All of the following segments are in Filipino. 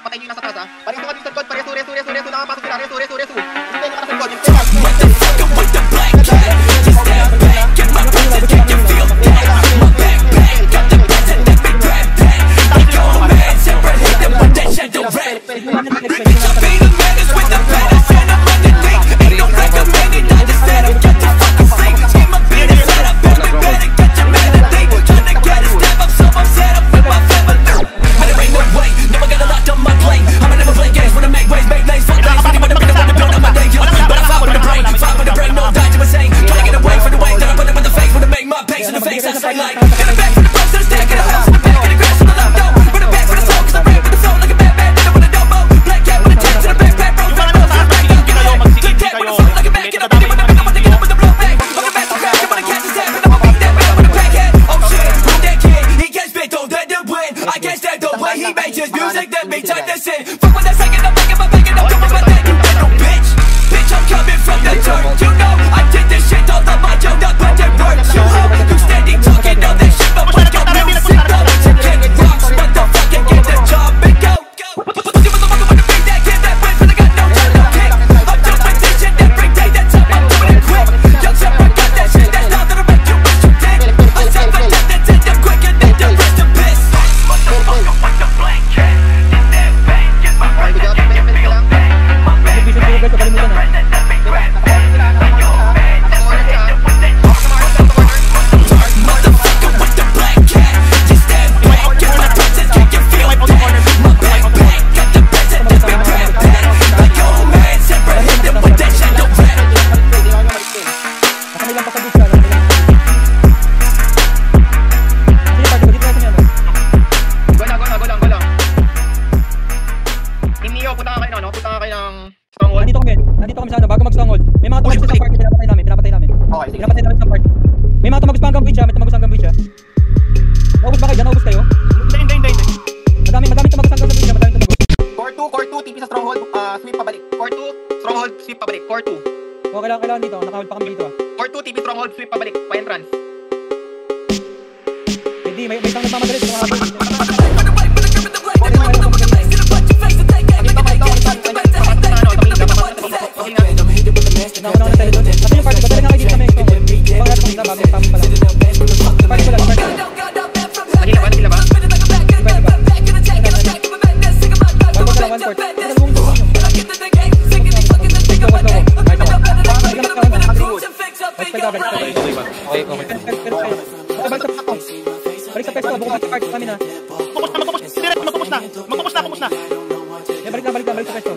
Papatay nyo yung nasa taas ha. Pareso ka distant code, pareso, reso, nakapasok sila, reso. Stay nyo ka nasa code. Motherfucker with the black cat. Just stand back, get my present, can you feel that? My backpack, got the present, let me grab that. Like your man, Sarah hit them with that shadow rat. Bitch, I be the menace with the baddest and I'm underneath. Ain't no recommended, I just said I'm got to fucking sleep. Get my business set up, baby, better get your man a date. Tryna get a step up, so I'm set up with my family. And there ain't no way, never got a lot on my plate. I'ma never play games when I make waves, make names, fuck names. Anyone that wanna build on my day, but I fight with the brain, no dodge, you insane. Tryna get away from the way that I put them in the face. Wanna make my pace in the face, I say like. In the back for the bros, to the stack of the house. In the back of the grass, on the left though. Run it back for the soul, cause I ran for the soul like a bad man. Nigga with a dobo. Black cat with a chance in the backpack, bro. Fat bro, fat back, get a leg. Good cat with a soul like a back. Get a body with a big, I wanna get up with the blow back. Look at back, look at you wanna catch his head. And I'ma beat that man with a crackhead. Oh shit, who's that kid? He gets bit, don't let him win. I can't stand the way he makes his music, that me turn this in. Fuck with that second, I'm making my bacon, I'm coming with that. You got no bitch. Bitch, I'm coming from the dirt, you know. I did this shit all the my job, not but it works. You hoe, you steady talking all that shit, but what your music though? To get rocks, motherfucking get the job and go. You motherfucker wanna bring that kid, that bitch, but I got no time to kick. I'm doing my shit every day, that's how I'm doing it quick. Young shepherd got that shit, that's now that'll make you wish you did. I said my death, that's it, them quick and then the rest to piss. Motherfucker with the black cat, in that bang, get my friend, get you feel bang. My bang, bang, get the friend, and let me grab that. Like your man, never hit them with that. Motherfucker with the black cat, just stand back, get my present, can you feel that? My backpack, got the present, let me grab that. Like your man, Sarah hit them with that shadow rat. Nakamilang pa sa bitsa. Go lang. Team Neo, punta ka kayo, no? Punta ka kayo ng Stronghold. Nandito kami sa ano, bago mag-Stronghold. May mga tumagos sa party, pinapatay namin. Okay, sige. Pinapatay namin sa party. May mga tumagos pa hanggang bridge, may tumagos hanggang bridge. Naubos ba kayo? Naubos kayo? Hindi. Madaming tumagos hanggang sa bridge, madaming tumagos. Core 2, TP sa Stronghold, sweep pabalik. Core 2, Stronghold, sweep pabalik. Core 2. O, kailangan dito, nakahold pa kami dito. Core 2, TP Stronghold, sweep pabalik. Pa-entrance. Hindi, may isang nagmamagalit. Nauna tayo doon. Kasi yung party, badaling nakikita kami ito. Pangat kami sa bagong tama pala. Party ko lang. Nakila ba? Bago ka lang, one court. Balik sa pesto, bukas sa party kami na. Magpupus na. Balik sa pesto.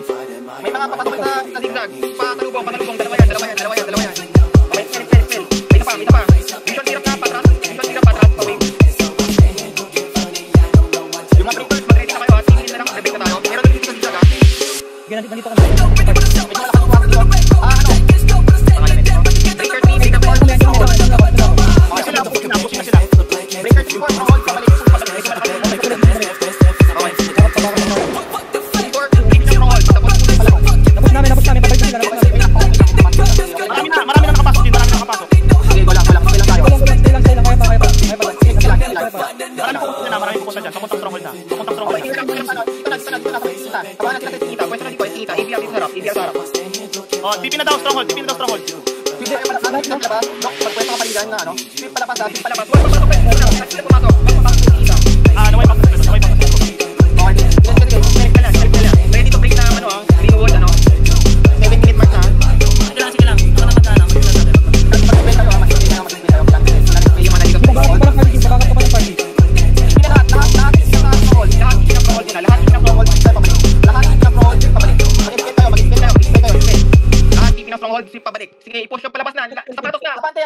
May mga papasok na zigzag. Patalubong. Dalawa yan. Okay, fail. May isa pa. Vision hirap na patras. Pawing. Yung mga breakers, mag-ready na kayo ha. Tingin na lang, mag-break na tayo. Pero nandito sa zigzag ha. Nandito kami. TP na daw Stronghold. TP na palabas. Magpwesto ka paligan na, ano? Sweep palabas. Naway pa. Okay. Ready to break na, Greenwood, 7 minute mark na. Sige lang. Stronghold, sweep pabalik. Sige, i-push yung palabas na. Sapatos na. Abante.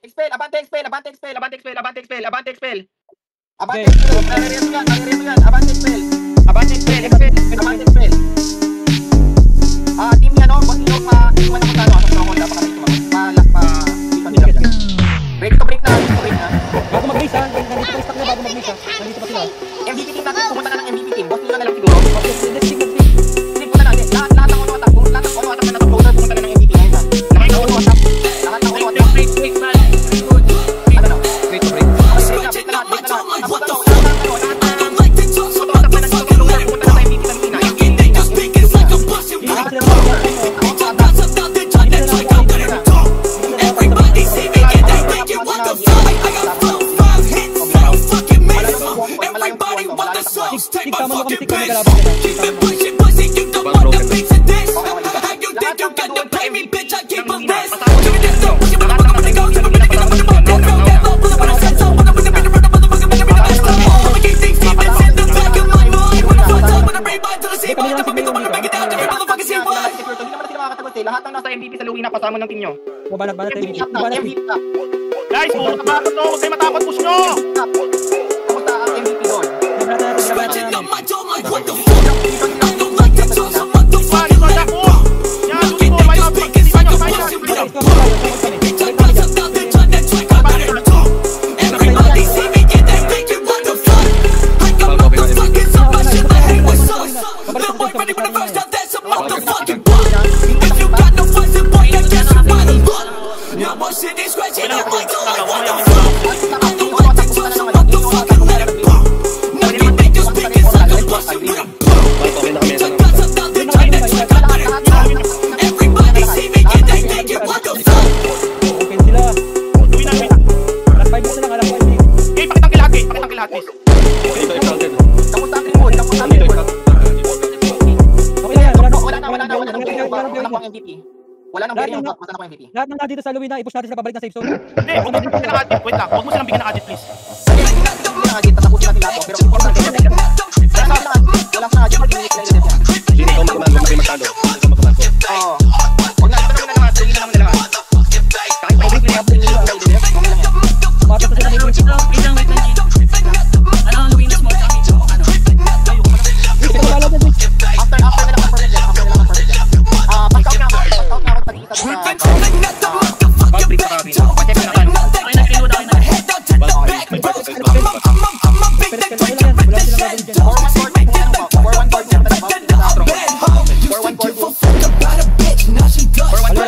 Expel. Abante expel. Nare-reso yan. Abante expel. Team niya, no? Boss nyo, iwan na kung sa Stronghold. Ready to break na. Bago mag-race ha. Nandito pa stock na bago mag-race ha. Nandito pa sila. MVP team natin. Pumunta na ng MVP team. Boss nyo na lang siguro. Sige, punta natin. Lahat ng auto-attack na nasa-closer. Pumunta na ng MVP team. Lahat ng auto-attack. Break. Break na lahat. Kasama mo kami kami kalaban ka na. Keep it pushing, pussy, you don't want the piece of this. How you think you got to pay me, bitch? I keep a list. Give me this, don't push it, I'm gonna go. I'm gonna get up, I'm gonna go. Pull up on the set, so I'm gonna be the motherfucker, be the best. I'ma keep these demons in the back of my mind. When I fuck up, when I bring mine to the sea, but I'm gonna make it down to the motherfuckers here. What? Hindi naman sila makakatagot eh. Lahat ng nasa MVP sa Louie na kasama ng team nyo. Banat MVP tayo. up na, MVP up. Guys, puro tabato to. Huwag kayo matakot, push nyo. Kamusta ang MVP doon? Scratching on my door like what the fuck? I don't like to talk, so motherfucking let it go. Knocking niggas pickers like a pussy with a ball. Bitch, I got some out there trying to track on that talk. Everybody see me get that thinking what the fuck? Like a motherfucking some shit I hate with sauce. Little boy ready for the first time, that's a motherfucking block. If you got no funds, then boy, I guess you out of luck. Now my shit is scratching on my door like what the fuck? I don't like to talk, so motherfucking let it go. Knocking niggas pickers like a pussy with a ball. Bitch, I got some out there trying to track on that talk. Everybody see me get that thinking what the fuck? Okay sila. Louie na, Louie. Alas 5 minutes na lang, alas 5 minutes. Okay, pakitang kilahat, guys. Pakitang kilahat, please. Kamusta ang remote? Kamusta ang remote? Okay na yan, wala na. Wala na pang MVP. Wala nang bearing yung top, basta na pang MVP. Lahat ng nandito sa Louie na, i-push natin sila pabalik ng safe zone. Hindi, huwag mo bigyan ng adit. Wait lang, huwag mo silang bigyan ng adit, please. Sige, hindi na agit, tapusin natin lahat. Pero importante yung agit. Wala sa agit, mag-init na agit yan. Hindi ko magkumag masyado. Oo. Huwag na, ito naman na lahat. Tingin na naman na lahat. Kahit may break na yung tingin na lang yan. Mapit na sila dito. Wait lang, G. Ano ang Louie na small kami? After nila ang perfect yan. After nila ang perfect yan. Pass out na ako. Pass out na ako. Tag-isa sa Pag-break sa cabin. Check na kan. Okay na, reload ako na.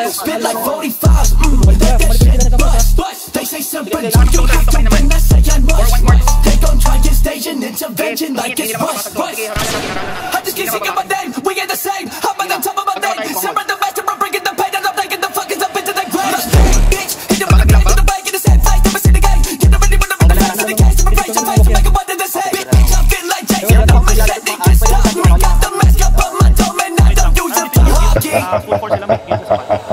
Spit like 45s, let that shit bust. They say something, you have to win, I say I must. They gon' try and stage an intervention like it's rust. I just keep singing my name, we ain't the same. I'm on the top of my name, Simmer the master, I'm bringing the pain, and I'm taking the fuckers up into the grave. Bitch, hit the fucking back, hit the bank, in the same place, never see the game. Get the ready when I'm in the face, in the case, I'm afraid to face, make it one in the same. Bitch, I feel like Jason, I'm a shit, they can stop me. Got the mask up on my dome, and I don't use it for hockey. Full force sila, may game sa spot.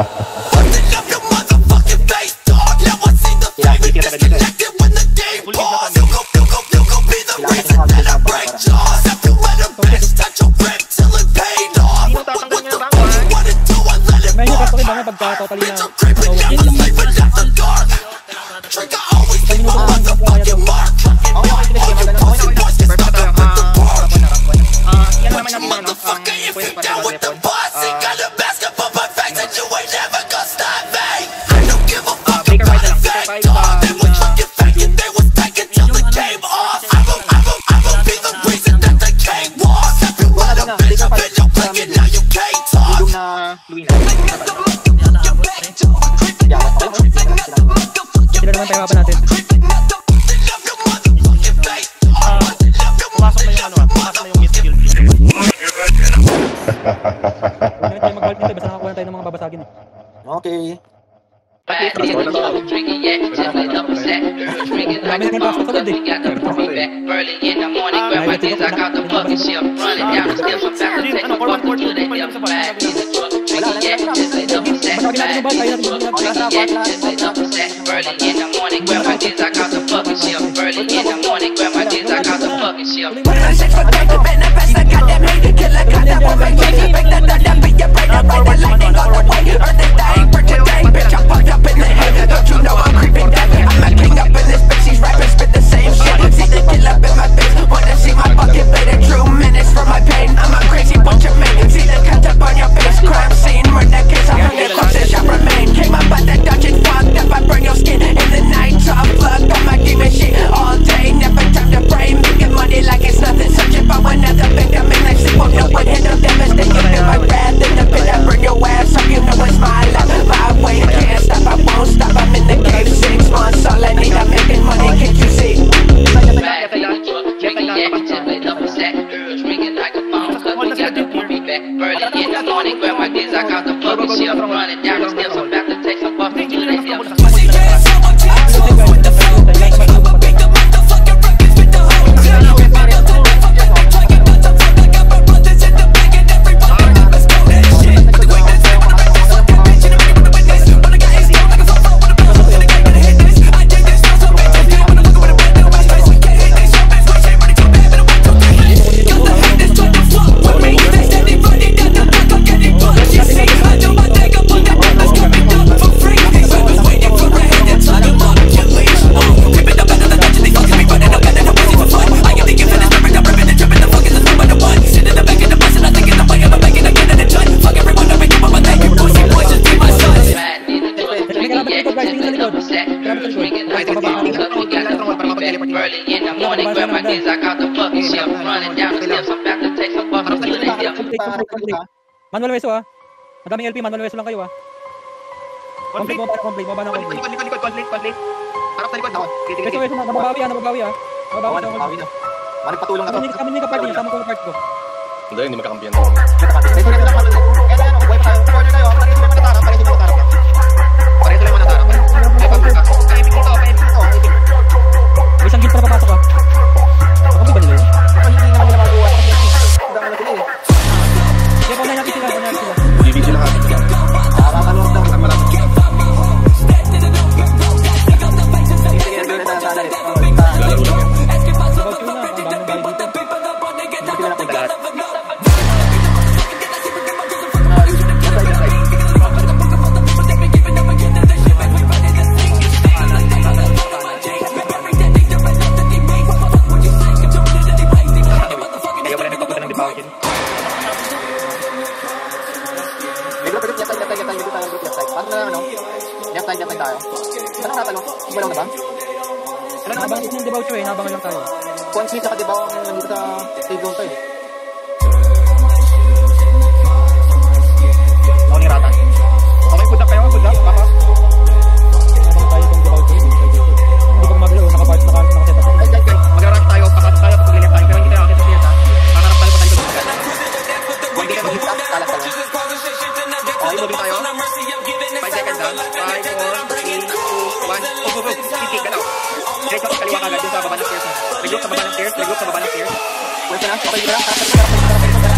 May nyo kastokin ba nga pagka totally na sila naman tayo pa natin. Pumasok na yung ano, pumasok na yung midfield. Huwag na tayo mag-halt nito, basta nakakuha na tayo ng mga babasagin eh. Okay. Drinking yet, just like double set. Drinking like a bomb, cause we got the bring back. Early in the morning, grab my things, I got the fucking ship. Running down the steps, I'm back to take the fucking to that devil back in the truck. Drinking yet, just like double set. Drinking yet, just like double set. Early in the morning, grab my things, I got the fucking ship. Early in the morning, grab my things, I got the fucking ship. Don't you know I'm creeping down? I'm a king up in this bitch. These rappers spit the same shit. See the kill up in my face. Wanna see my bucket blade? True minutes for my pain. I'm a crazy bunch of men. See the cut up on your face. Crime scene, murder case. I'm on the corpses shall remain. Came up at the dungeon, fucked up. I burn your skin in the night. So I'm plugged. I'm not giving shit all day. Never drinking like the bombs up. We got the fucking back. Early in the morning, grab my keys, I caught the fucking ship. Running down the steps, I'm about to take some fucking to the hip. Manual Weso ah. Madaming LP, Manual Weso lang kayo ah. Complete mo ba na complete? Conflict. Harap sa likod ako. Weso, nababawi ah. Nababawi na. Manipatulong na to. Kami ni kapart niya, sama ko kapart ko. Hindi magkakampiyan. Isang gilid pa na papasok ah. Baka ba nila yun? Kaya kung natin sila. Bibig sila kapit ka. Lalaro lang yan. Left side tayo. Saan ang natalo? Ibalong na ba? Nabang yung debaucho eh, nabang lang tayo. Consmith saka debaw ang nandito sa save zone tayo. Ako ni Rata. Okay, good luck kayo. Good luck. Papa. Nabang tayo itong debaucho. Hindi pa magalaw, nakaset up. Mag-rush tayo, papasok tayo, pag-lilip tayo. Pero hindi tayo nakita siya. Pakarap tayo pa tayo doon. Kung hindi kayo mag-hit up, kalat tayo. Okay, moving tayo. 5 seconds ha. 5, 4, 3, 2, 1. Go. Kiki, galaw. Diretso ka kaliwa kagad dun sa baba ng stairs. Regroup sa baba ng stairs. Pwede na. Okay, dito lang.